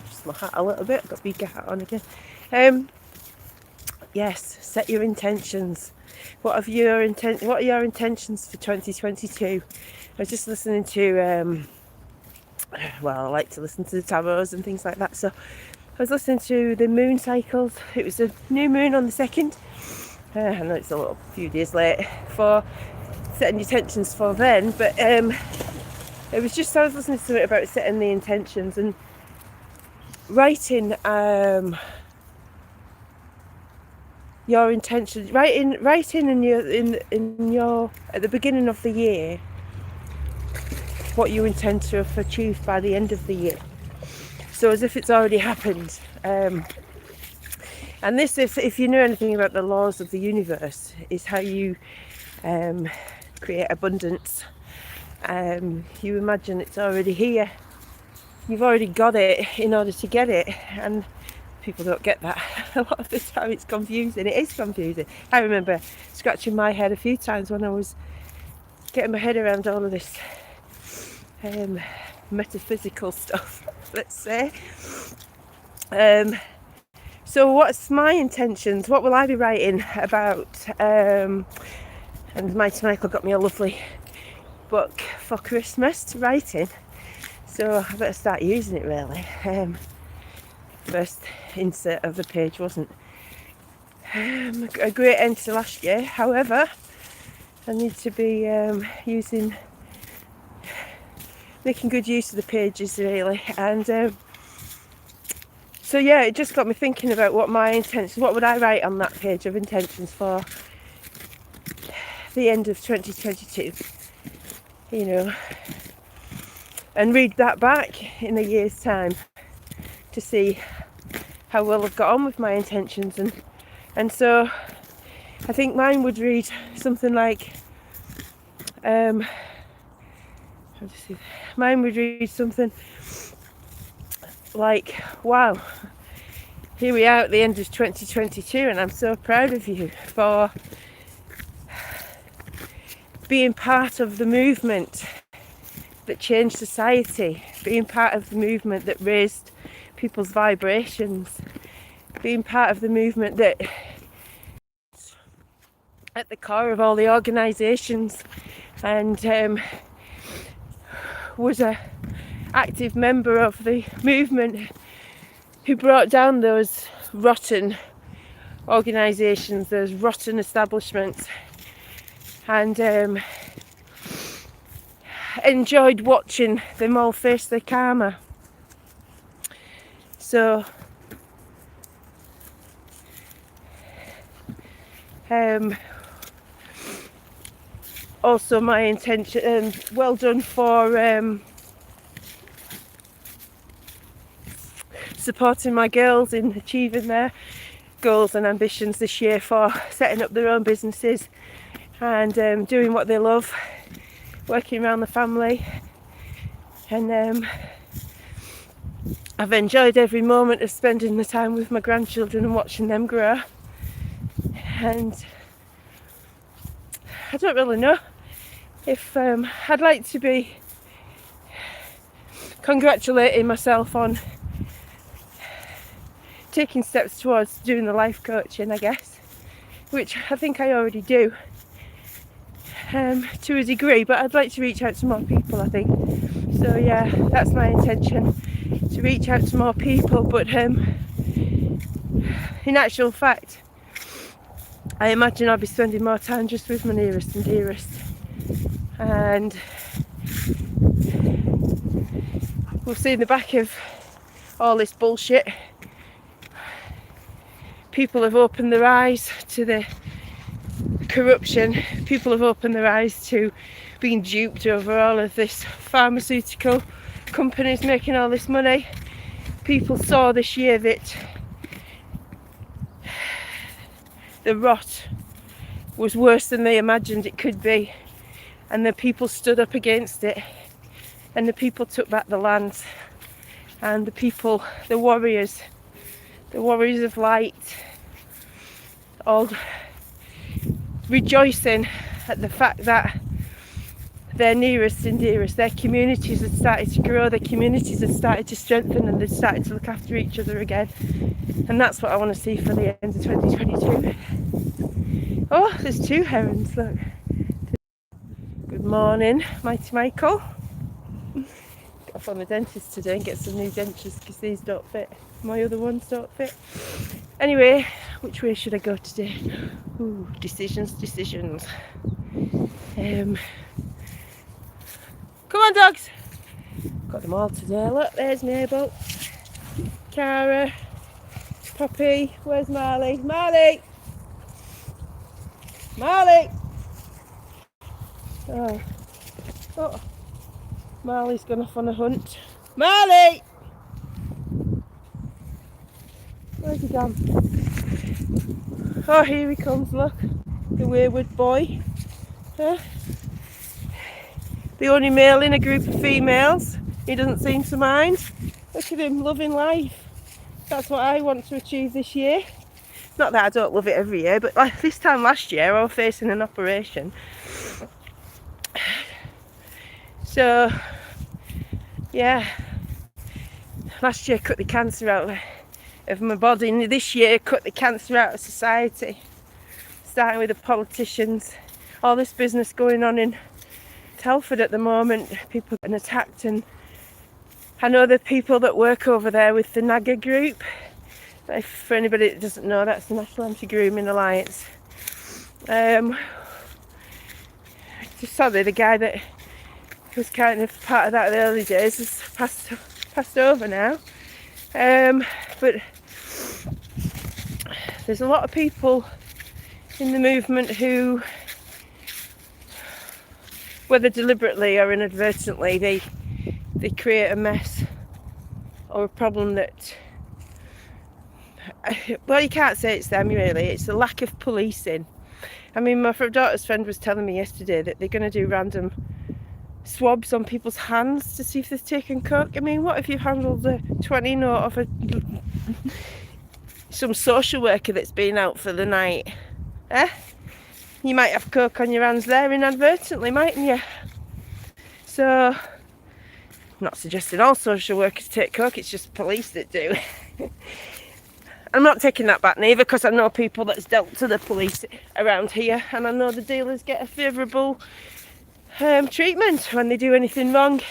Just my hat a little bit. I've got my hat on again. Yes, set your intentions. What are your intentions for 2022? I was just listening to I like to listen to the tarots and things like that. So I was listening to the moon cycles. It was a new moon on the 2nd. I know it's a few days late for setting intentions for then, but it was just, I was listening to it about setting the intentions and writing your intentions, writing in your at the beginning of the year what you intend to have achieved by the end of the year, so as if it's already happened. And this, if you know anything about the laws of the universe, is how you create abundance. You imagine it's already here, you've already got it in order to get it, and people don't get that. A lot of the time it's confusing. It is confusing. I remember scratching my head a few times when I was getting my head around all of this metaphysical stuff, let's say. So what's my intentions? What will I be writing about? And Mighty Michael got me a lovely book for Christmas to write in, so I better start using it really. First insert of the page wasn't a great end to last year, however I need to be making good use of the pages really, and so yeah, it just got me thinking about what my intentions, what would I write on that page of intentions for the end of 2022, you know, and read that back in a year's time to see how well I've got on with my intentions. And so I think mine would read something like wow, here we are at the end of 2022 and I'm so proud of you for being part of the movement that changed society, being part of the movement that raised people's vibrations, being part of the movement that at the core of all the organisations, and was a active member of the movement who brought down those rotten organisations, those rotten establishments, and enjoyed watching them all face their karma. So also my intention, well done for supporting my girls in achieving their goals and ambitions this year, for setting up their own businesses and doing what they love, working around the family, and I've enjoyed every moment of spending the time with my grandchildren and watching them grow. And I don't really know if I'd like to be congratulating myself on taking steps towards doing the life coaching, I guess, which I think I already do to a degree, but I'd like to reach out to more people, I think. So yeah, that's my intention, to reach out to more people, but in actual fact I imagine I'll be spending more time just with my nearest and dearest, and we'll see in the back of all this bullshit, people have opened their eyes to the corruption, people have opened their eyes to being duped over all of this pharmaceutical companies making all this money. People saw this year that the rot was worse than they imagined it could be, and the people stood up against it, and the people took back the land, and the people, the warriors of light, all rejoicing at the fact that their nearest and dearest. Their communities had started to grow, their communities had started to strengthen, and they'd started to look after each other again. And that's what I want to see for the end of 2022. Oh, there's 2 herons, look. Good morning, Mighty Michael. Got off on the dentist today and get some new dentures because these don't fit. My other ones don't fit. Anyway, which way should I go today? Ooh, decisions. Come on, dogs. Got them all today. Look, there's Mabel, Cara, Poppy. Where's Marley? Marley! Oh, Marley's gone off on a hunt. Marley! Where's he gone? Oh, here he comes, look. The wayward boy. Huh? The only male in a group of females. He doesn't seem to mind. Look at him, loving life. That's what I want to achieve this year. Not that I don't love it every year, but like this time last year I was facing an operation. So, yeah. Last year cut the cancer out of my body, and this year cut the cancer out of society. Starting with the politicians. All this business going on in Telford at the moment. People getting attacked, and I know the people that work over there with the NAGA group. If for anybody that doesn't know, that's the National Anti-Grooming Alliance. Just sadly, the guy that was kind of part of that in the early days has passed over now. But there's a lot of people in the movement who, whether deliberately or inadvertently, they create a mess or a problem that, well, you can't say it's them really, it's the lack of policing. I mean, my daughter's friend was telling me yesterday that they're going to do random swabs on people's hands to see if they've taken coke. I mean, what if you've handled a 20 note of some social worker that's been out for the night? You might have coke on your hands there inadvertently, mightn't you? So, I'm not suggesting all social workers take coke, it's just police that do. I'm not taking that back neither, because I know people that's dealt to the police around here, and I know the dealers get a favourable treatment when they do anything wrong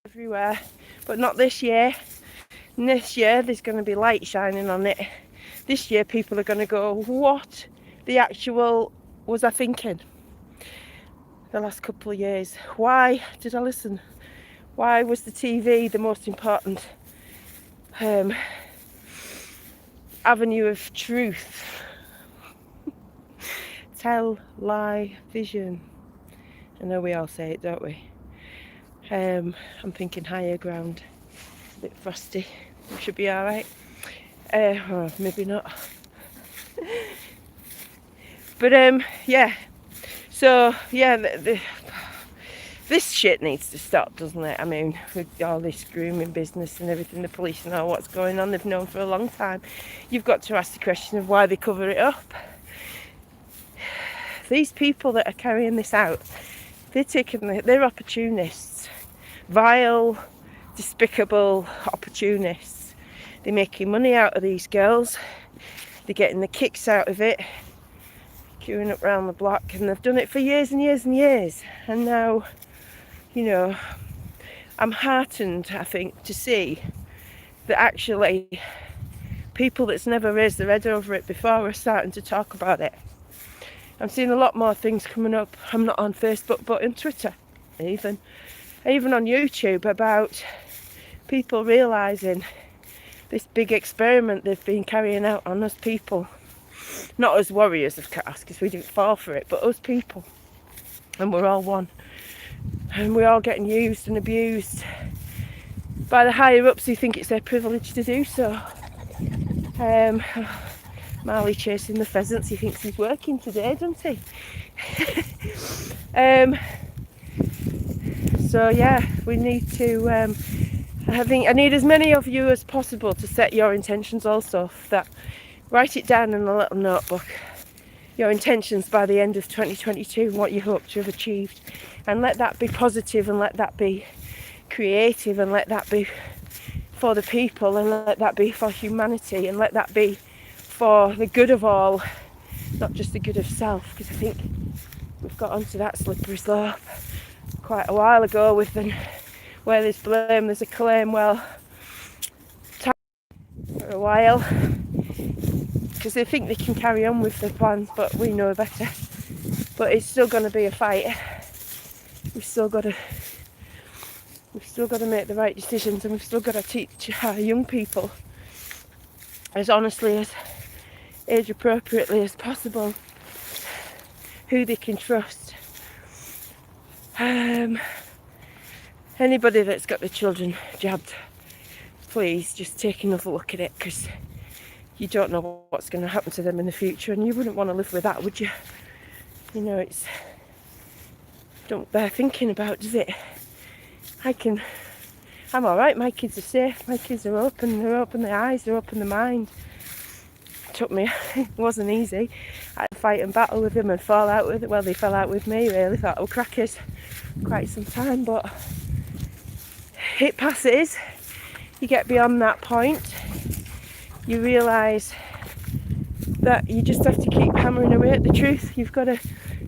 everywhere, but not this year. And this year there's going to be light shining on it. This year people are going to go, what the actual was I thinking the last couple of years? Why did I listen? Why was the TV the most important avenue of truth? Tell, lie, vision. I know we all say it, don't we? I'm thinking higher ground. It's a bit frosty. We should be alright. Or maybe not. But yeah. So yeah, this shit needs to stop, doesn't it? I mean, with all this grooming business and everything, the police know what's going on. They've known for a long time. You've got to ask the question of why they cover it up. These people that are carrying this out, they're opportunists. Vile, despicable opportunists. They're making money out of these girls. They're getting the kicks out of it. Queuing up round the block, and they've done it for years and years and years. And now, you know, I'm heartened, I think, to see that actually people that's never raised their head over it before are starting to talk about it. I'm seeing a lot more things coming up. I'm not on Facebook, but on Twitter, even on YouTube, about people realising this big experiment they've been carrying out on us people. Not as warriors, of course, because we didn't fall for it, but us people. And we're all one. And we're all getting used and abused by the higher ups who think it's their privilege to do so. Marley chasing the pheasants, he thinks he's working today, doesn't he? So yeah, we need to, I think I need as many of you as possible to set your intentions also. That write it down in a little notebook your intentions by the end of 2022 and what you hope to have achieved. And let that be positive, and let that be creative, and let that be for the people, and let that be for humanity, and let that be for the good of all, not just the good of self. Because I think we've got onto that slippery slope quite a while ago with where there's blame, there's a claim. Well, for a while, because they think they can carry on with their plans, but we know better. But it's still going to be a fight. We've still got to make the right decisions, and we've still got to teach our young people as honestly, as age appropriately as possible, who they can trust. Anybody that's got their children jabbed, please just take another look at it, because you don't know what's going to happen to them in the future, and you wouldn't want to live with that, would you? You know, it's don't bear thinking about, does it? I'm alright, my kids are safe, my kids are open, they're open their eyes, they're open their mind. It took me, it wasn't easy. I had to fight and battle with them and fall out with it. Well, they fell out with me, really, thought, oh crackers, quite some time, but it passes. You get beyond that point, you realise that you just have to keep hammering away at the truth. You've got to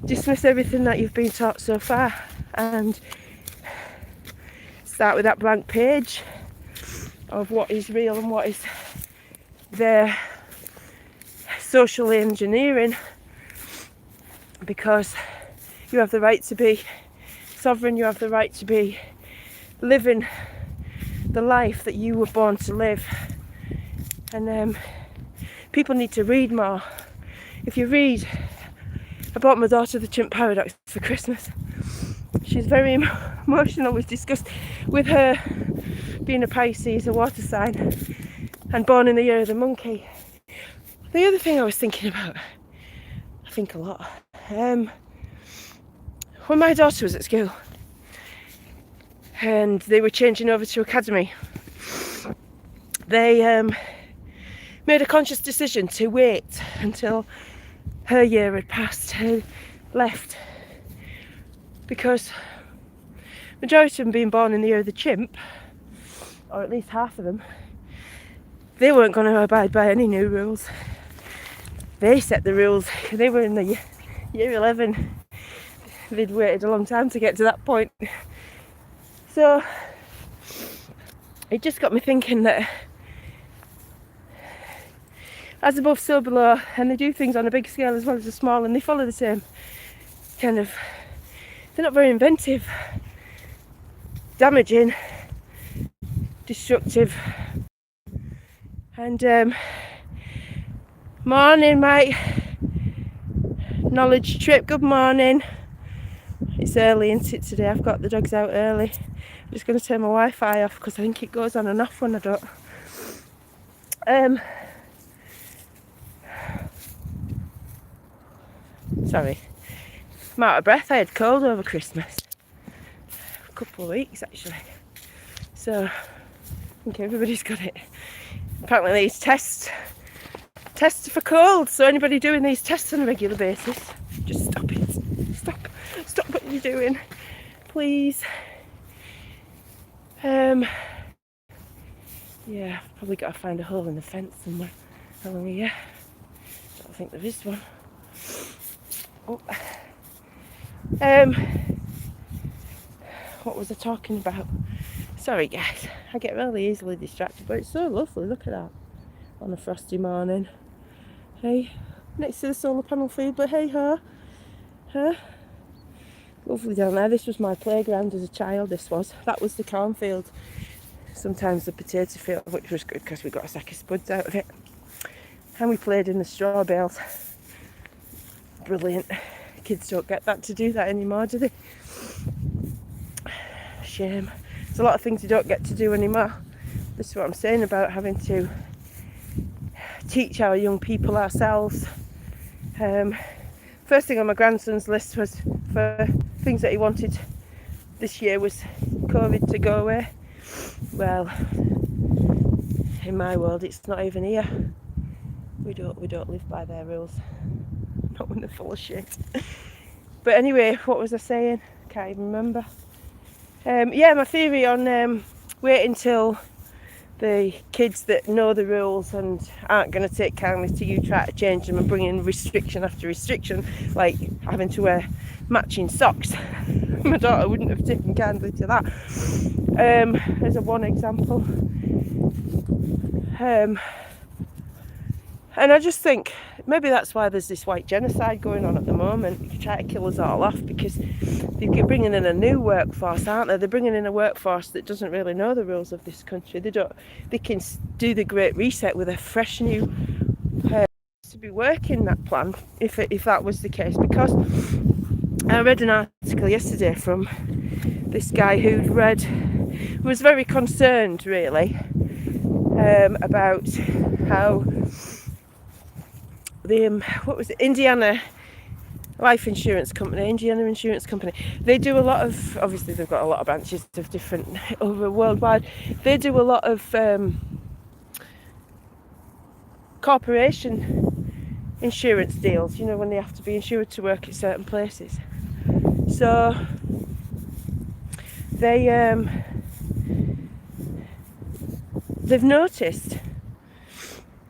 dismiss everything that you've been taught so far and start with that blank page of what is real and what is their social engineering, because you have the right to be sovereign, you have the right to be living the life that you were born to live. And people need to read more. If you read, I bought my daughter The Chimp Paradox for Christmas. She's very emotional. We've discussed with her being a Pisces, a water sign, and born in the year of the monkey. The other thing I was thinking about, I think a lot, when my daughter was at school and they were changing over to academy, they made a conscious decision to wait until her year had passed, her left, because majority of them being born in the year of the chimp, or at least half of them, they weren't going to abide by any new rules. They set the rules. They were in the year 11. They'd waited a long time to get to that point. So it just got me thinking that as above, so below, and they do things on a big scale as well as a small, and they follow the same kind of, they're not very inventive, damaging, destructive. And morning, mate. Knowledge trip, good morning. It's early, isn't it, today? I've got the dogs out early. I'm just going to turn my Wi-Fi off because I think it goes on and off when I don't. Sorry, I'm out of breath. I had cold over Christmas. A couple of weeks actually. So I think everybody's got it. Apparently these tests for cold. So anybody doing these tests on a regular basis, just stop it. Stop what you're doing, please. Yeah, I've probably got to find a hole in the fence somewhere along here. I don't think there is one. Oh. What was I talking about? Sorry guys, I get really easily distracted, but it's so lovely. Look at that on a frosty morning. Hey, next to the solar panel field, but hey ho, huh? Lovely down there. This was my playground as a child. That was the cornfield. Sometimes the potato field, which was good because we got a sack of spuds out of it, and we played in the straw bales. Brilliant. Kids don't get that to do that anymore, do they? Shame. There's a lot of things you don't get to do anymore. This is what I'm saying about having to teach our young people ourselves. First thing on my grandson's list was for things that he wanted this year was COVID to go away. Well, in my world it's not even here. We don't live by their rules. not when they're full of shit. But anyway, what was I saying? Can't even remember. Yeah, my theory on waiting till the kids that know the rules and aren't going to take kindly to you try to change them and bring in restriction after restriction, like having to wear matching socks. My daughter wouldn't have taken kindly to that. As a one example. And I just think maybe that's why there's this white genocide going on at the moment. You try to kill us all off because they're bringing in a new workforce, aren't they? They're bringing in a workforce that doesn't really know the rules of this country. They can do the Great Reset with a fresh new to be working that plan if that was the case. Because I read an article yesterday from this guy who was very concerned really about how the what was it, Indiana Insurance Company, they do a lot of, obviously they've got a lot of branches of different over worldwide, they do a lot of corporation insurance deals, you know, when they have to be insured to work at certain places. So they've noticed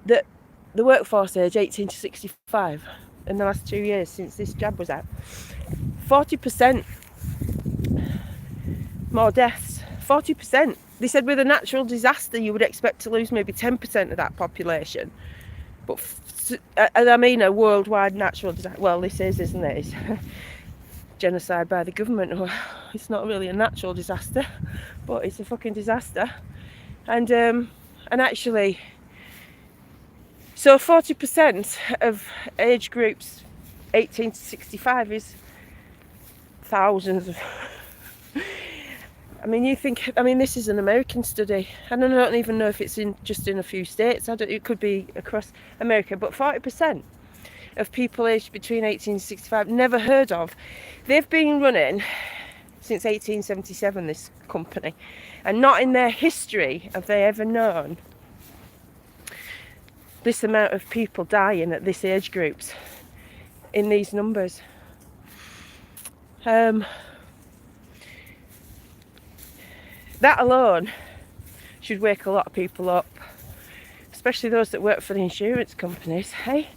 that the workforce age 18 to 65 in the last 2 years since this jab was out, 40% more deaths. 40%. They said with a natural disaster you would expect to lose maybe 10% of that population, but and I mean a worldwide natural disaster. Well, this is, isn't it? It's genocide by the government. Well, it's not really a natural disaster, but it's a fucking disaster. And actually, so 40% of age groups 18 to 65 is thousands of. I mean, this is an American study, and I don't even know if it's just in a few states. It could be across America, but 40% of people aged between 18 and 65 never heard of. They've been running since 1877, this company, and not in their history have they ever known this amount of people dying at this age groups in these numbers. That alone should wake a lot of people up, especially those that work for the insurance companies. Hey,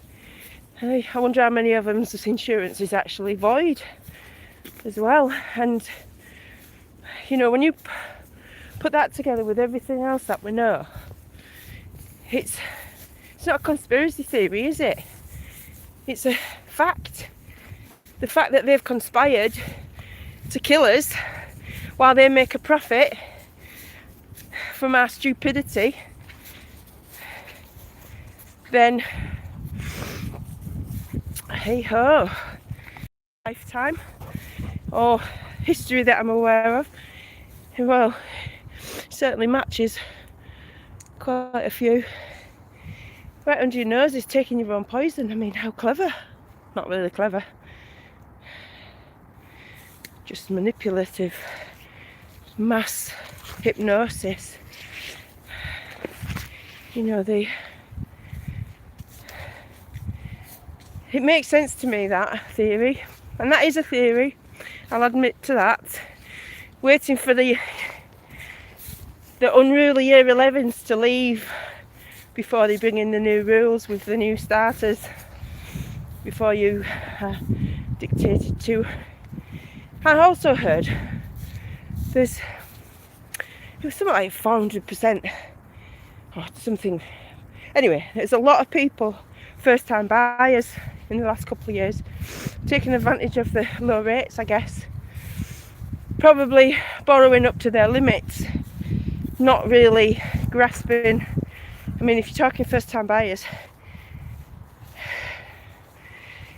I wonder how many of them's insurance is actually void as well. And you know, when you put that together with everything else that we know, it's not a conspiracy theory, is it? It's a fact. The fact that they've conspired to kill us while they make a profit from our stupidity, then hey ho, lifetime or history that I'm aware of, well, certainly matches quite a few. Right under your nose is taking your own poison. I mean, how clever? Not really clever. Just manipulative mass hypnosis. You know, it makes sense to me, that theory. And that is a theory, I'll admit to that. Waiting for the unruly year 11s to leave before they bring in the new rules with the new starters, before you dictated to. I also heard it was something like 400% or something. Anyway, there's a lot of people, first time buyers in the last couple of years, taking advantage of the low rates, I guess. Probably borrowing up to their limits, not really grasping. I mean, if you're talking first time buyers,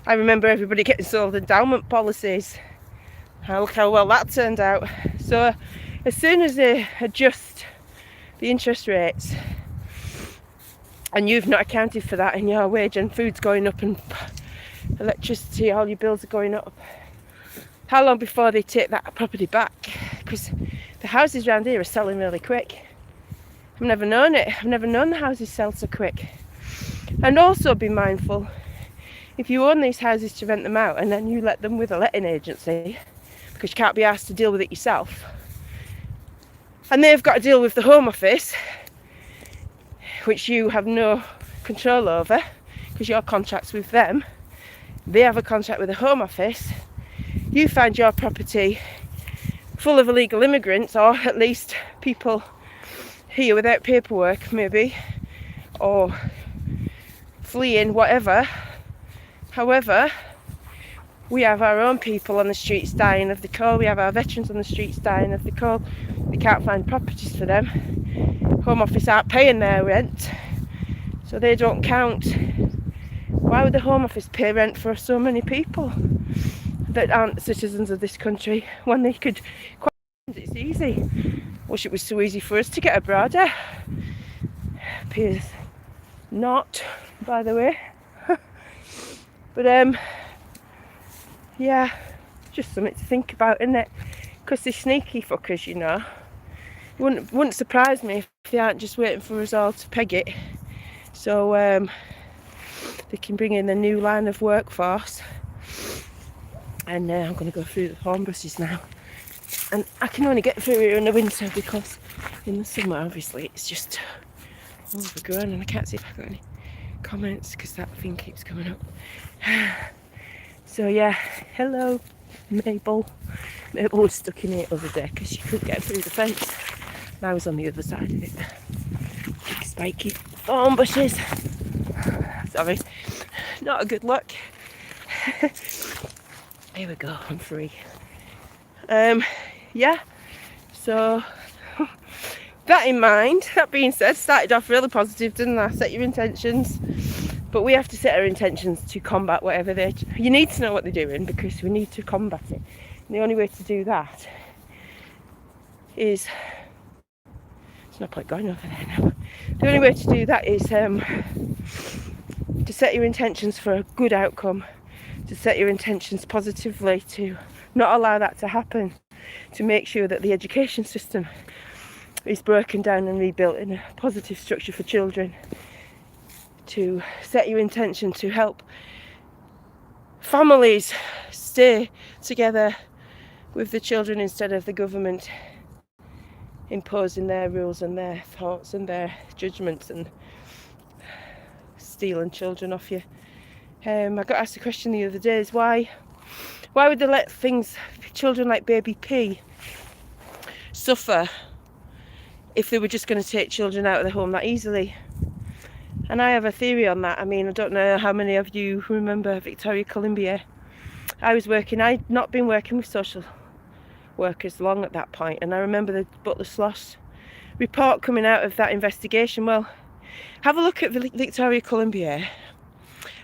I remember everybody getting sold endowment policies. Look how well that turned out. So as soon as they adjust the interest rates and you've not accounted for that in your wage, and food's going up and electricity, all your bills are going up, how long before they take that property back? Because the houses around here are selling really quick. I've never known it. I've never known the houses sell so quick. And also be mindful, If you own these houses to rent them out and then you let them with a letting agency because you can't be asked to deal with it yourself, and they've got to deal with the Home Office, which you have no control over because your contract's with them, they have a contract with the Home Office, you find your property full of illegal immigrants, or at least people here without paperwork maybe, or fleeing, whatever. However, we have our own people on the streets dying of the cold, we have our veterans on the streets dying of the cold, we can't find properties for them, Home Office aren't paying their rent, so they don't count. Why would the Home Office pay rent for so many people that aren't citizens of this country when they could? It's easy. Wish it was so easy for us to get abroad. Appears not, by the way. But yeah, just something to think about, isn't it? Because they're sneaky fuckers, you know. Wouldn't surprise me if they aren't just waiting for us all to peg it, so they can bring in the new line of workforce. And I'm going to go through the Hornbrushes now, and I can only get through here in the winter because in the summer obviously it's just overgrown, and I can't see if I've got any comments because that thing keeps coming up. So yeah, hello Mabel. Mabel was stuck in here the other day because she couldn't get through the fence, and I was on the other side of it. Big spiky thorn bushes. Sorry, not a good look. Here we go, I'm free. Yeah, so that in mind, that being said, started off really positive, didn't I? Set your intentions, but we have to set our intentions to combat whatever you need to know what they're doing, because we need to combat it. And the only way to do that is, there's no point going over there now. The only way to do that is to set your intentions for a good outcome, to set your intentions positively, to not allow that to happen, to make sure that the education system is broken down and rebuilt in a positive structure for children, to set your intention to help families stay together with the children instead of the government imposing their rules and their thoughts and their judgments and stealing children off you. I got asked a question the other day, is why would they let children like baby P suffer if they were just going to take children out of the home that easily? And I have a theory on that. I mean, I don't know how many of you remember Victoria Columbier. I'd not been working with social workers long at that point, and I remember the Butler Schloss report coming out of that investigation. Well, have a look at Victoria Columbier,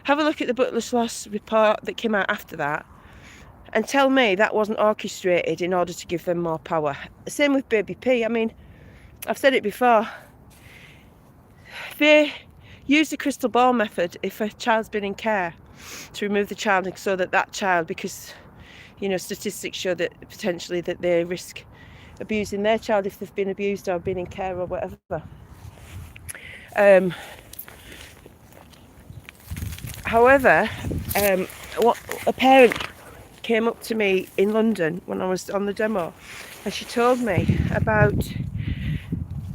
have a look at the Butler Schloss report that came out after that, and tell me that wasn't orchestrated in order to give them more power. Same with baby P. I mean, I've said it before, they use the crystal ball method if a child's been in care to remove the child, so that child, because statistics show that potentially that they risk abusing their child if they've been abused or been in care or whatever. However, what a parent came up to me in London when I was on the demo, and she told me about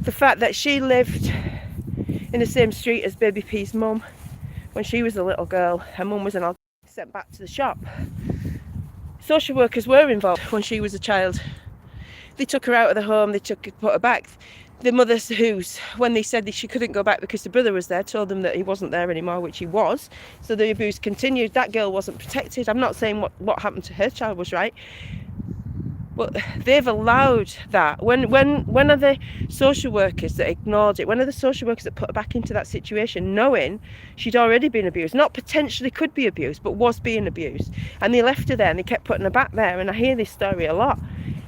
the fact that she lived in the same street as baby P's mum when she was a little girl. Her mum was sent back to the shop. Social workers were involved when she was a child. They took her out of the home, put her back. The mothers when they said that she couldn't go back because the brother was there, told them that he wasn't there anymore, which he was. So the abuse continued. That girl wasn't protected. I'm not saying what happened to her child was right, but they've allowed that. When are the social workers that ignored it? When are the social workers that put her back into that situation, knowing she'd already been abused? Not potentially could be abused, but was being abused. And they left her there and they kept putting her back there. And I hear this story a lot.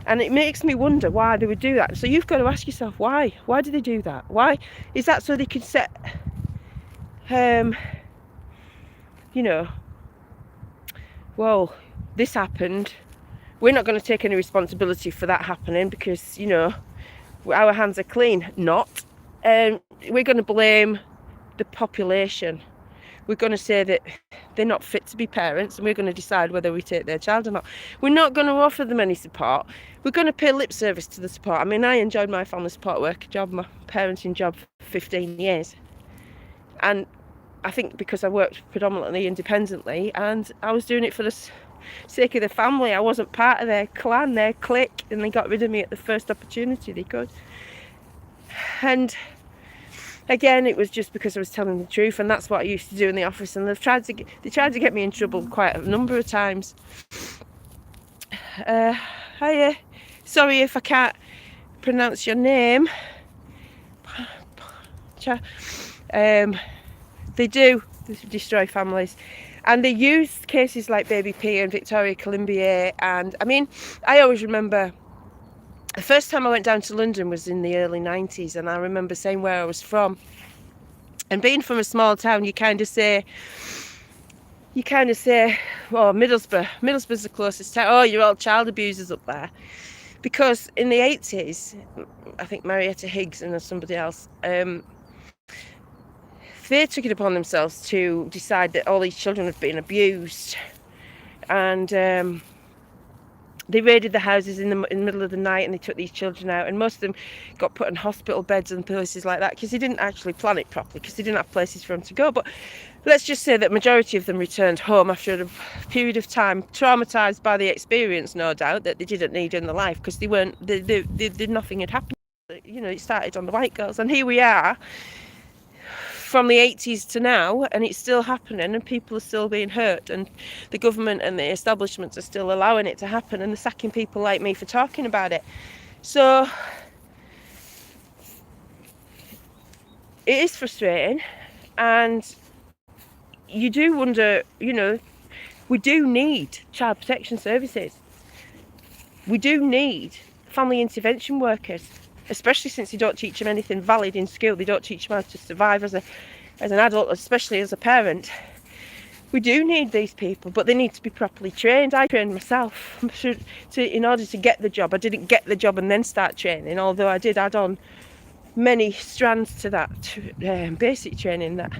And it makes me wonder why they would do that. So you've got to ask yourself, why? Why do they do that? Why? Is that so they can set, well, this happened. We're not going to take any responsibility for that happening because, our hands are clean. Not. We're going to blame the population. we're going to say that they're not fit to be parents, and we're going to decide whether we take their child or not. We're not going to offer them any support. We're going to pay lip service to the support. I mean, I enjoyed my family support worker job, my parenting job, for 15 years. And I think because I worked predominantly independently, and I was doing it for the sake of the family. I wasn't part of their clan, their clique, and they got rid of me at the first opportunity they could. And again, it was just because I was telling the truth, and that's what I used to do in the office. And they tried to get me in trouble quite a number of times. Hiya, sorry if I can't pronounce your name. They do destroy families, and they use cases like Baby P and Victoria Colombier. And I mean, I always remember the first time I went down to London was in the early 90s, and I remember saying where I was from. And being from a small town, you kind of say, oh, Middlesbrough. Middlesbrough's the closest town. Oh, you're all child abusers up there. Because in the 80s, I think Marietta Higgs and somebody else, they took it upon themselves to decide that all these children had been abused. And they raided the houses in the middle of the night, and they took these children out, and most of them got put in hospital beds and places like that because they didn't actually plan it properly, because they didn't have places for them to go. But let's just say that majority of them returned home after a period of time, traumatised by the experience, no doubt, that they didn't need in their life, because nothing had happened. You know, it started on the white girls, and here we are from the 80s to now, and it's still happening, and people are still being hurt, and the government and the establishments are still allowing it to happen, and they're sacking people like me for talking about it. So it is frustrating, and you do wonder, you know, we do need child protection services. We do need family intervention workers, especially since they don't teach them anything valid in school. They don't teach them how to survive as an adult, especially as a parent. We do need these people, but they need to be properly trained. I trained myself in order to get the job. I didn't get the job and then start training, although I did add on many strands to that basic training, that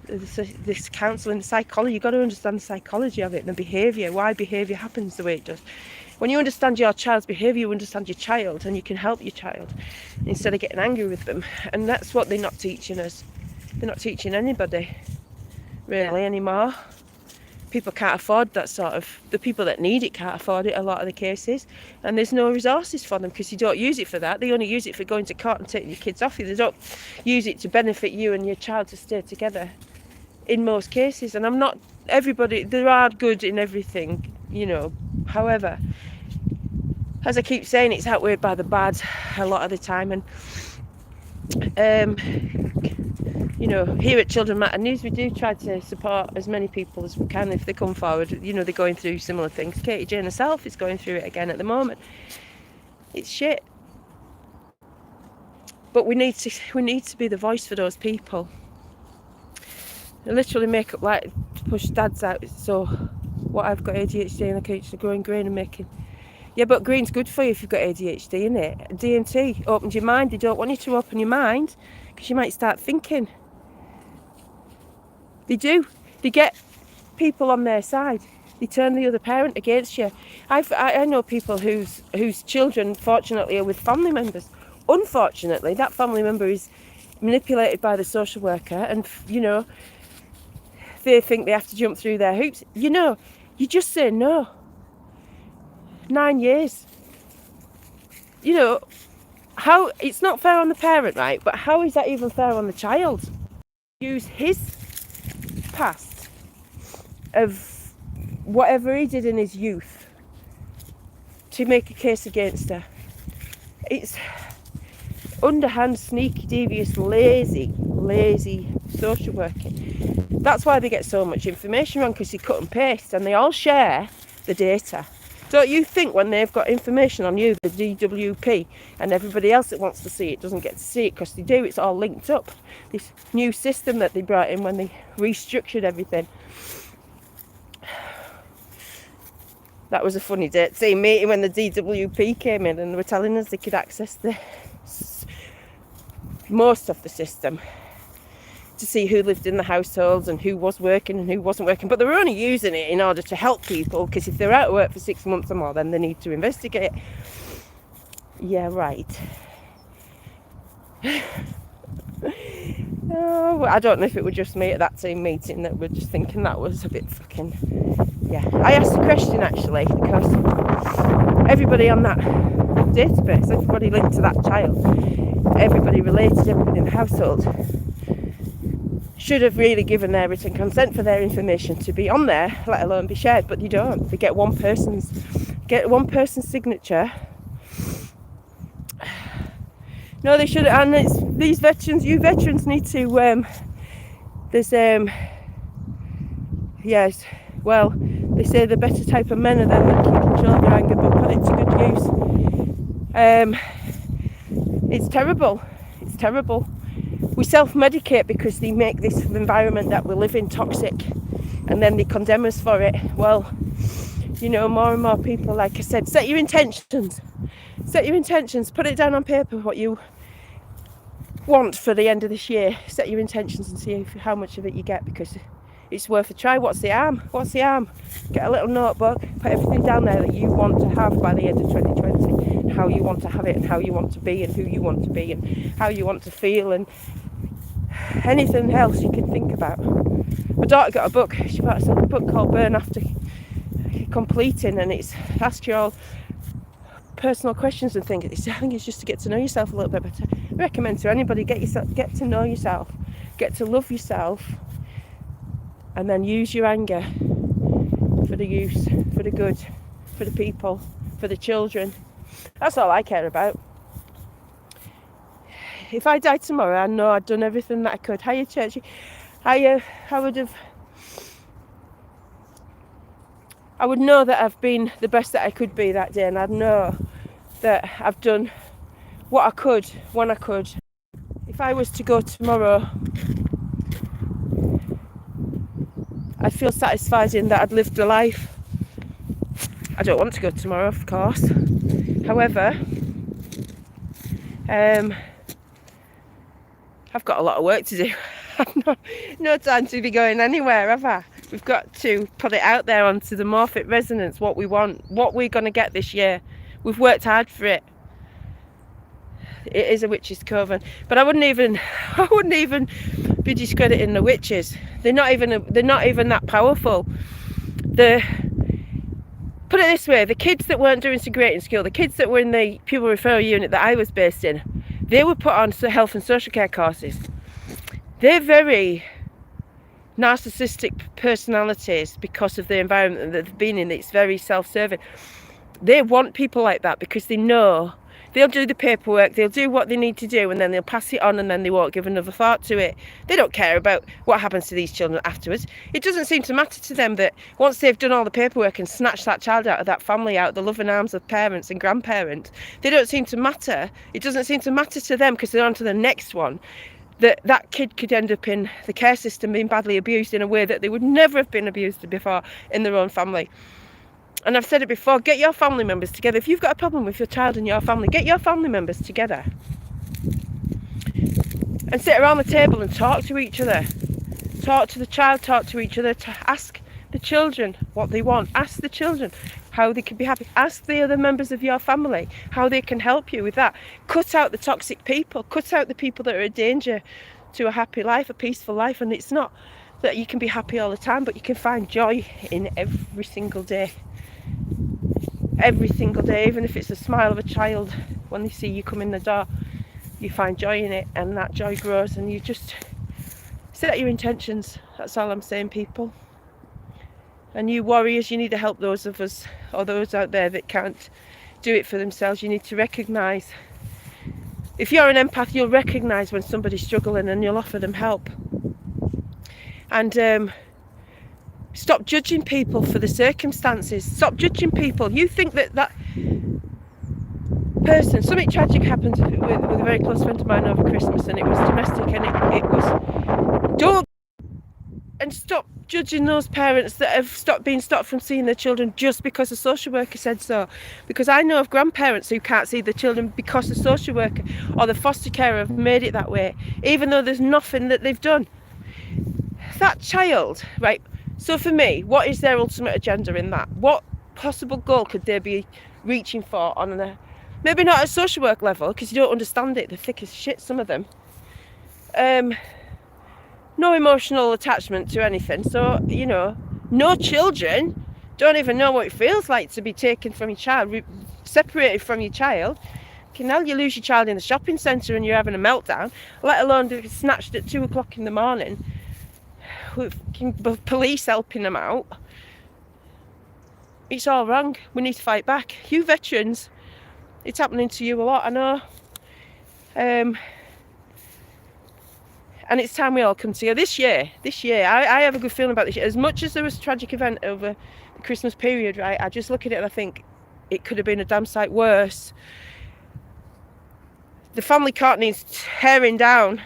this counselling, the psychology. You've got to understand the psychology of it and the behaviour, why behaviour happens the way it does. When you understand your child's behaviour, you understand your child, and you can help your child instead of getting angry with them. And that's what they're not teaching us. They're not teaching anybody really anymore. People can't afford that sort of, the people that need it can't afford it, a lot of the cases, and there's no resources for them, because you don't use it for that. They only use it for going to court and taking your kids off you. They don't use it to benefit you and your child to stay together in most cases. And I'm not, everybody, there are good in everything, you know. However, as I keep saying, it's outweighed by the bad a lot of the time. And you know, here at Children Matter News, we do try to support as many people as we can if they come forward. You know, they're going through similar things. Katie Jane herself is going through it again at the moment. It's shit. But we need to be the voice for those people. They literally make up like to push dads out. So what, I've got ADHD and I can actually growing green and making. Yeah, but green's good for you if you've got ADHD, innit? DMT opens your mind. They don't want you to open your mind because you might start thinking. They do. They get people on their side. They turn the other parent against you. I know people whose children, fortunately, are with family members. Unfortunately, that family member is manipulated by the social worker, and, you know, they think they have to jump through their hoops. You know, you just say no. 9 years. You know, how, it's not fair on the parent, right? But how is that even fair on the child? Use his past of whatever he did in his youth to make a case against her. It's underhand, sneaky, devious, lazy social working. That's why they get so much information wrong, because they cut and paste, and they all share the data. Don't you think when they've got information on you, the DWP, and everybody else that wants to see it doesn't get to see it, because they do, it's all linked up. This new system that they brought in when they restructured everything. That was a funny day at team meeting when the DWP came in and they were telling us they could access the most of the system. to see who lived in the households and who was working and who wasn't working. But they were only using it in order to help people, because if they're out of work for 6 months or more, then they need to investigate. Yeah, right. Oh, I don't know if it was just me at that team meeting that were just thinking that was a bit fucking... Yeah, I asked a question actually, because everybody on that database, everybody linked to that child, everybody related, everybody in the household should have really given their written consent for their information to be on there, let alone be shared. But you don't. They get one person's signature. No, they should. And it's these veterans. You veterans need to. There's yes. Well, they say the better type of men are them that can control their anger, but put it to good use. It's terrible. It's terrible. We self-medicate because they make this environment that we live in toxic, and then they condemn us for it. Well, you know, more and more people, like I said, set your intentions. Set your intentions. Put it down on paper what you want for the end of this year. Set your intentions and see how much of it you get, because it's worth a try. What's the harm? What's the harm? Get a little notebook, put everything down there that you want to have by the end of 2020, how you want to have it, and how you want to be, and who you want to be, and how you want to feel, and anything else you can think about. My daughter got a book. She bought herself a book called Burn After Completing, and it's ask you all personal questions and things. I think it's just to get to know yourself a little bit better. I recommend to anybody, get to know yourself, get to love yourself, and then use your anger for the use, for the good, for the people, for the children. That's all I care about. If I died tomorrow, I know I'd done everything that I could. Hiya, Churchy. I would know that I've been the best that I could be that day, and I'd know that I've done what I could when I could. If I was to go tomorrow, I'd feel satisfied in that I'd lived a life. I don't want to go tomorrow, of course. However, I've got a lot of work to do. I've no time to be going anywhere, have I? We've got to put it out there onto the Morphic Resonance, what we want, what we're going to get this year. We've worked hard for it. It is a witch's coven, but I wouldn't even be discrediting the witches. They're not even that powerful. Put it this way: the kids that weren't doing so great in school, the kids that were in the pupil referral unit that I was based in, they were put on health and social care courses. They're very narcissistic personalities because of the environment that they've been in. It's very self-serving. They want people like that because they know they'll do the paperwork, they'll do what they need to do, and then they'll pass it on, and then they won't give another thought to it. They don't care about what happens to these children afterwards. It doesn't seem to matter to them that once they've done all the paperwork and snatched that child out of that family, out of the loving arms of parents and grandparents, they don't seem to matter. It doesn't seem to matter to them because they're on to the next one. That kid could end up in the care system being badly abused in a way that they would never have been abused before in their own family. And I've said it before, get your family members together. If you've got a problem with your child and your family, get your family members together and sit around the table and talk to each other. Talk to the child, talk to each other, ask the children what they want. Ask the children how they can be happy. Ask the other members of your family how they can help you with that. Cut out the toxic people. Cut out the people that are a danger to a happy life, a peaceful life. And it's not that you can be happy all the time, but you can find joy in every single day. Every single day, even if it's the smile of a child when they see you come in the door, you find joy in it, and that joy grows, and you just set your intentions. That's all I'm saying, people. And you warriors, you need to help those of us, or those out there that can't do it for themselves. You need to recognise, if you're an empath, you'll recognise when somebody's struggling and you'll offer them help. And stop judging people for the circumstances. Stop judging people. You think that person, something tragic happened with a very close friend of mine over Christmas, and it was domestic, and it was, don't, and stop judging those parents that have been stopped from seeing their children just because a social worker said so. Because I know of grandparents who can't see their children because the social worker or the foster carer have made it that way, even though there's nothing that they've done. if that child, right, so for me, what is their ultimate agenda in that? What possible goal could they be reaching for on a, maybe not at a social work level, because you don't understand it, they're thick as shit, some of them. No emotional attachment to anything, so, you know, no children, don't even know what it feels like to be taken from your child, separated from your child. Now you lose your child in the shopping centre and you're having a meltdown, let alone to be snatched at 2 o'clock in the morning with police helping them out. It's all wrong. We need to fight back. You veterans, it's happening to you a lot, I know. And it's time we all come together. This year, I have a good feeling about this year. As much as there was a tragic event over the Christmas period, right, I just look at it and I think it could have been a damn sight worse. The family court needs tearing down.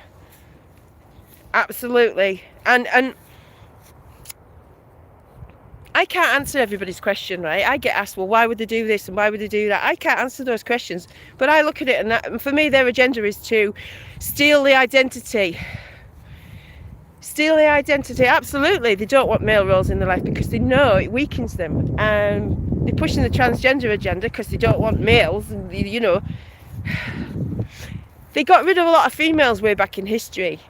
Absolutely. And I can't answer everybody's question, right? I get asked, well, why would they do this and why would they do that? I can't answer those questions. But I look at it and for me, their agenda is to steal the identity. Steal the identity, absolutely. They don't want male roles in their life because they know it weakens them. They're pushing the transgender agenda because they don't want males, and, you know. They got rid of a lot of females way back in history.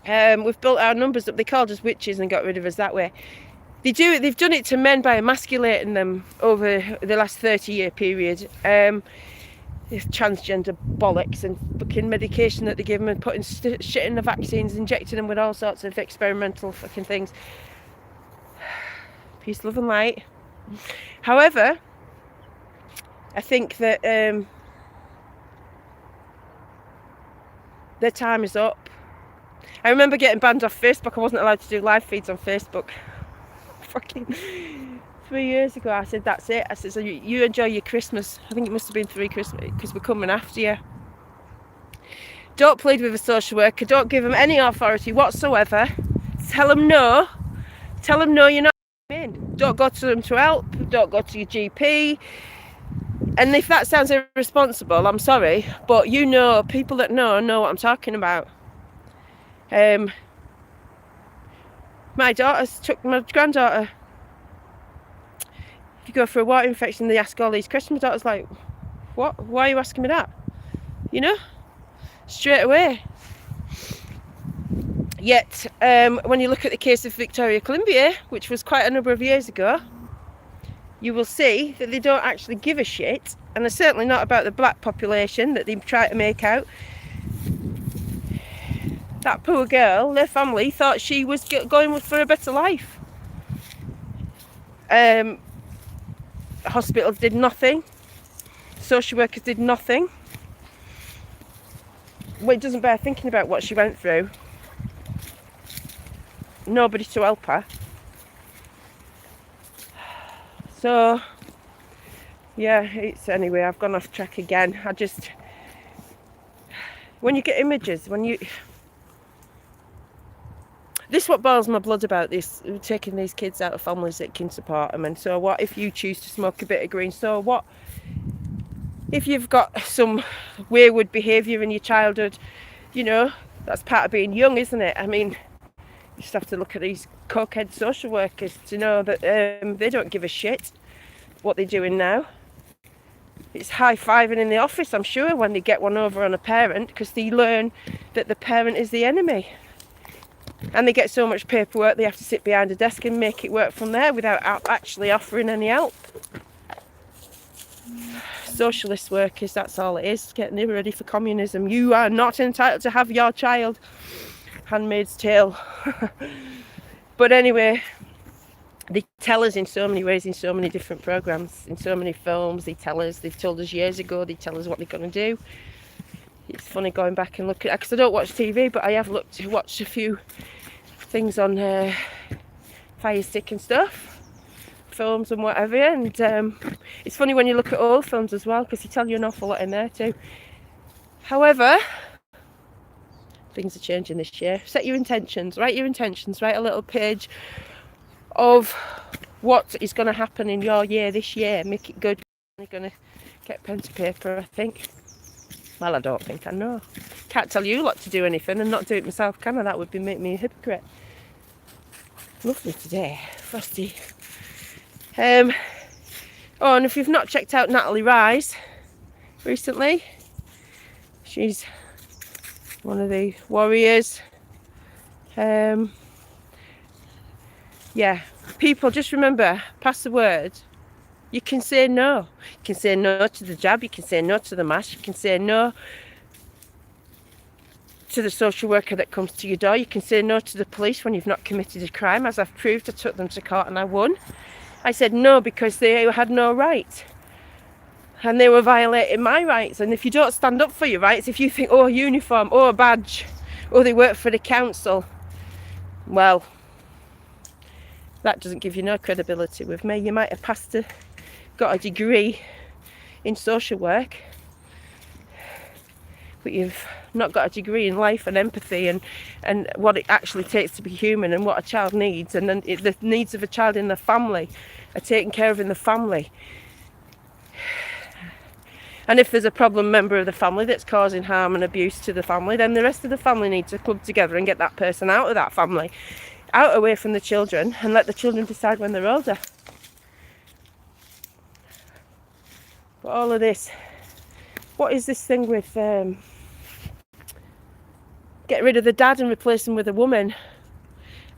We've built our numbers up. They called us witches and got rid of us that way. They've done it to men by emasculating them over the last 30-year period. Transgender bollocks and fucking medication that they give them and putting shit in the vaccines, injecting them with all sorts of experimental fucking things. Peace, love and light. However, I think that their time is up. I remember getting banned off Facebook. I wasn't allowed to do live feeds on Facebook. Fucking 3 years ago, I said, that's it. I said, so you enjoy your Christmas. I think it must have been 3 Christmas because we're coming after you. Don't plead with a social worker. Don't give them any authority whatsoever. Tell them no. Tell them no, you're not in. Don't go to them to help. Don't go to your GP. And if that sounds irresponsible, I'm sorry, but you know, people that know what I'm talking about. My granddaughter, if you go for a water infection, they ask all these questions. My daughter's like, what? Why are you asking me that? You know, straight away. Yet, when you look at the case of Victoria Columbier, which was quite a number of years ago, you will see that they don't actually give a shit, and they're certainly not about the black population that they try to make out. That poor girl, their family thought she was going for a better life. Hospitals did nothing. Social workers did nothing. Well, it doesn't bear thinking about what she went through. Nobody to help her. So, yeah, anyway, I've gone off track again. When you get images, this is what boils my blood about this, taking these kids out of families that can support them. And so what if you choose to smoke a bit of green? So what if you've got some wayward behaviour in your childhood? You know, that's part of being young, isn't it? I mean, you just have to look at these cokehead social workers to know that they don't give a shit what they're doing now. It's high-fiving in the office, I'm sure, when they get one over on a parent, because they learn that the parent is the enemy. And they get so much paperwork, they have to sit behind a desk and make it work from there without actually offering any help. Socialist workers, that's all it is, getting them ready for communism. You are not entitled to have your child. Handmaid's Tale. But anyway, they tell us in so many ways, in so many different programmes, in so many films. They've told us years ago, they tell us what they're going to do. It's funny going back and looking at it, because I don't watch TV, but I have watched a few things on Fire Stick and stuff, films and whatever, and it's funny when you look at old films as well, because they tell you an awful lot in there too. However, things are changing this year. Set your intentions, write a little page of what is going to happen in your year this year. Make it good. You're going to get pen to paper, I think. Well, I don't think I know. Can't tell you lot to do anything and not do it myself, can I? That would make me a hypocrite. Lovely today, frosty. Oh, and if you've not checked out Natalie Rise recently, she's one of the warriors. Yeah, people, just remember, pass the word. You can say no. You can say no to the jab, you can say no to the mask, you can say no to the social worker that comes to your door, you can say no to the police when you've not committed a crime. As I've proved, I took them to court and I won. I said no because they had no right. And they were violating my rights. And if you don't stand up for your rights, if you think, oh, uniform, oh, a badge, oh, they work for the council, well, that doesn't give you no credibility with me. You might have got a degree in social work, but you've not got a degree in life and empathy and what it actually takes to be human and what a child needs, and then the needs of a child in the family are taken care of in the family. And if there's a problem member of the family that's causing harm and abuse to the family, then the rest of the family need to club together and get that person out of that family, out away from the children, and let the children decide when they're older. But all of this, what is this thing with get rid of the dad and replace him with a woman?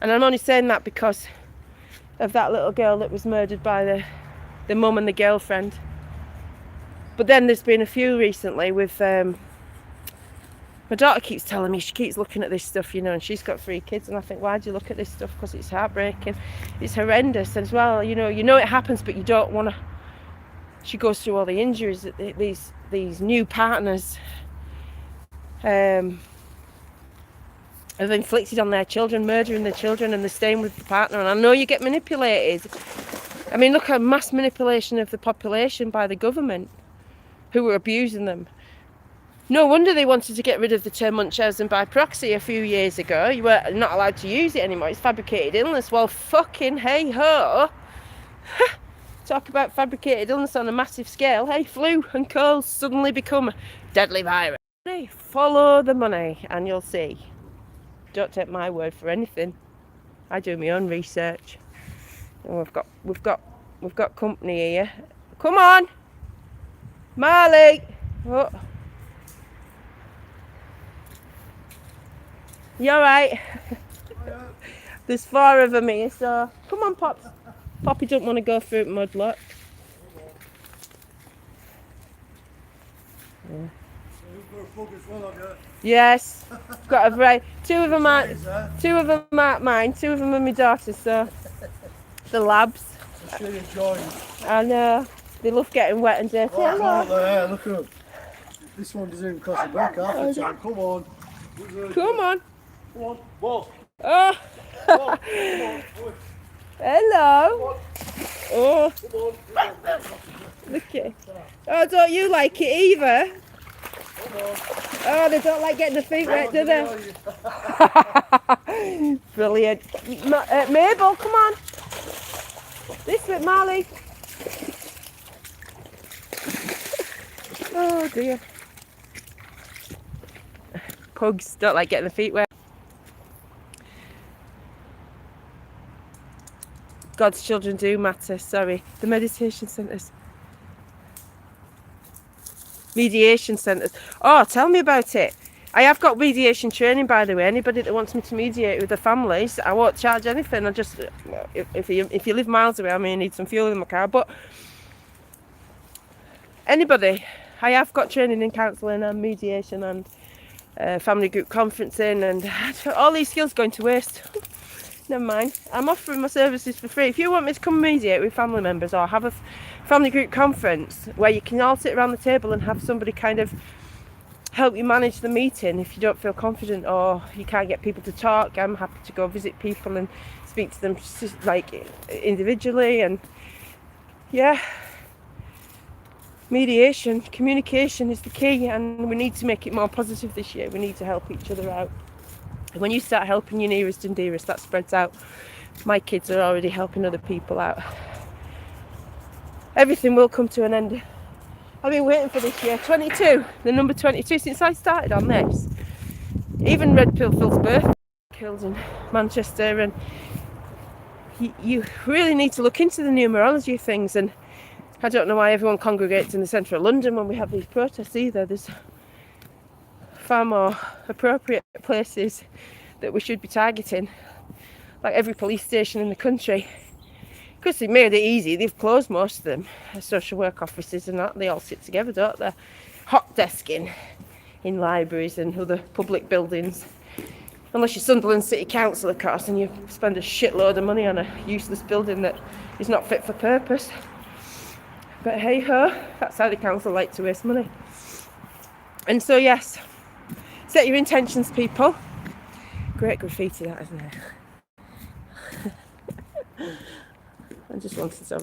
And I'm only saying that because of that little girl that was murdered by the mum and the girlfriend. But then there's been a few recently with my daughter keeps telling me, she keeps looking at this stuff, you know, and she's got 3 kids, and I think, why do you look at this stuff? Because it's heartbreaking, it's horrendous as well, you know it happens, but you don't want to. She goes through all the injuries that these new partners have inflicted on their children, murdering their children, and they're staying with the partner. And I know you get manipulated. I mean, look at mass manipulation of the population by the government, who were abusing them. No wonder they wanted to get rid of the term Munchausen by proxy a few years ago. You were not allowed to use it anymore. It's fabricated illness. Well, fucking hey ho. Talk about fabricated illness on a massive scale. Hey, flu and colds suddenly become a deadly virus. Hey, follow the money and you'll see. Don't take my word for anything. I do my own research. And we've got company here. Come on, Marley. Oh. You alright? There's 4 of them here, so come on, Pops. Poppy don't want to go through mud, look. Yeah. Yes, got a variety. 2 of them aren't mine. 2 of them are my daughters, so the labs. I know. They love getting wet and dirty. Oh, look up. This one doesn't even cost a buck half the time. Come on. Come on. Come on. Whoa. Oh. Come on. Come on. Hello. Oh. Look at. Oh, don't you like it either? Oh, they don't like getting their feet wet, do they? Brilliant. Mabel, come on. This way, Marley. Oh dear. Pugs don't like getting their feet wet. God's children do matter, sorry. The meditation centres. Mediation centres. Oh, tell me about it. I have got mediation training, by the way. Anybody that wants me to mediate with the families, I won't charge anything. I just, if you live miles away, I may need some fuel in my car. But anybody, I have got training in counselling and mediation and family group conferencing, and all these skills going to waste. Never mind. I'm offering my services for free. If you want me to come mediate with family members or have a family group conference where you can all sit around the table and have somebody kind of help you manage the meeting if you don't feel confident or you can't get people to talk, I'm happy to go visit people and speak to them like individually. And yeah, mediation, communication is the key, and we need to make it more positive this year. We need to help each other out. And when you start helping your nearest and dearest, that spreads out. My kids are already helping other people out. Everything will come to an end. I've been waiting for this year. 22, the number 22, since I started on this. Even Red Pill Phil's birthday killed in Manchester, and you really need to look into the numerology of things. And I don't know why everyone congregates in the centre of London when we have these protests either. There's far more appropriate places that we should be targeting, like every police station in the country. Because they made it easy, they've closed most of them. Social work offices and that, they all sit together, don't they? Hot desking in libraries and other public buildings. Unless you're Sunderland City Council, of course, and you spend a shitload of money on a useless building that is not fit for purpose. But hey ho, that's how the council like to waste money. And so yes, set your intentions, people. Great graffiti, that, isn't it? I just wanted to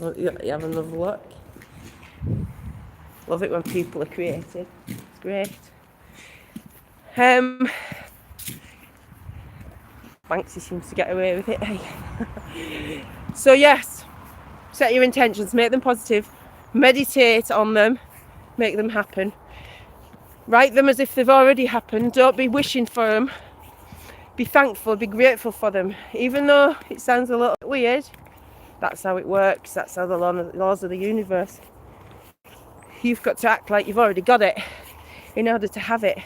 have another look. Love it when people are creative. It's great. Banksy seems to get away with it, hey? So yes, set your intentions, make them positive, meditate on them, make them happen. Write them as if they've already happened. Don't be wishing for them. Be thankful, be grateful for them. Even though it sounds a little weird, that's how it works. That's how the laws of the universe. You've got to act like you've already got it in order to have it.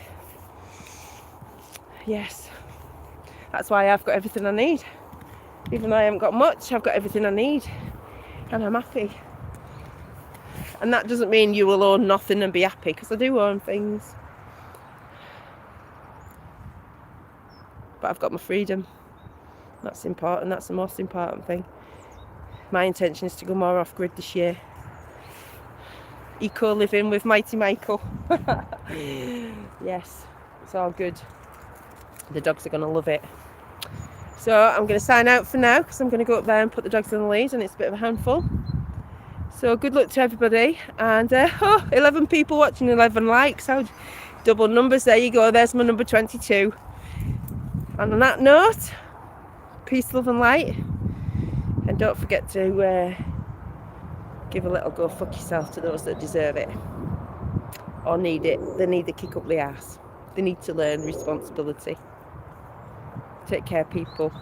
Yes. That's why I've got everything I need. Even though I haven't got much, I've got everything I need. And I'm happy. And that doesn't mean you will own nothing and be happy, because I do own things. But I've got my freedom. That's important. That's the most important thing. My intention is to go more off-grid this year. Eco-living with Mighty Michael. Yes, it's all good. The dogs are going to love it. So I'm going to sign out for now, because I'm going to go up there and put the dogs on the lead, and it's a bit of a handful. So good luck to everybody. And 11 people watching, 11 likes. How double numbers. There you go. There's my number 22. And on that note, peace, love and light. And don't forget to give a little go fuck yourself to those that deserve it or need it. They need the kick up the arse. They need to learn responsibility. Take care, people.